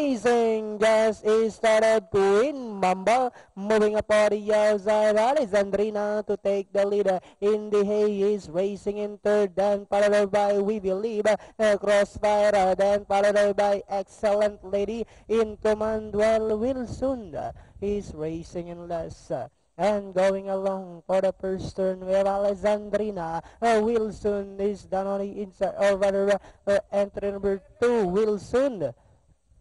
racing just started. Queen Mamba moving up on the outside. Alexandrina to take the lead. In the hay is racing in third, then followed by We Believe. Crossfire, then followed by Excellent Lady in command. Well, Wilson is racing in last. And going along for the first turn, we have Alexandrina. Wilson is down on the inside, or rather, entry number 2, Wilson.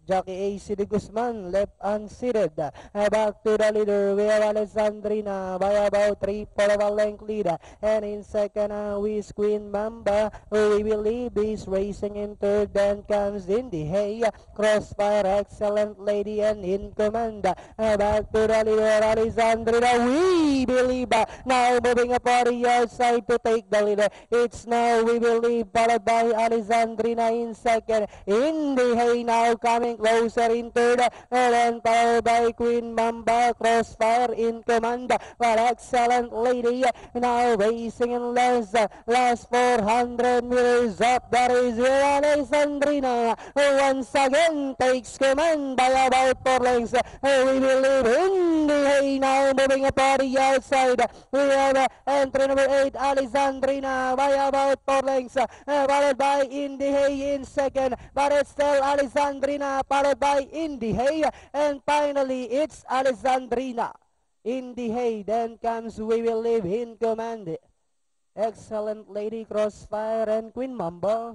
Jockey AC de Guzman, left unseated. Back to the leader, we have Alexandrina by about 3/4 of a length lead. And in second, with Queen Mamba, We Believe is racing in third. Then comes in the hay, Crossfire, Excellent Lady, and in command. Back to the leader, Alexandrina, We Believe. Now moving up on the outside to take the lead. It's now We Believe, followed by Alexandrina in second. In the hay now coming closer in third, and then followed by Queen Mamba, Crossfire in command, but Excellent Lady now racing in last 400 meters up. That is where Alexandrina once again takes command by about 4 lengths. We Believe in the hay now moving up on the outside. We have entry number 8, Alexandrina by about 4 lengths, followed by In the Hay in second, but it's still Alexandrina followed by In the Hay, and finally it's Alexandrina. In the Hay, then comes We Will Live in command. Excellent Lady, Crossfire, and Queen Mamba.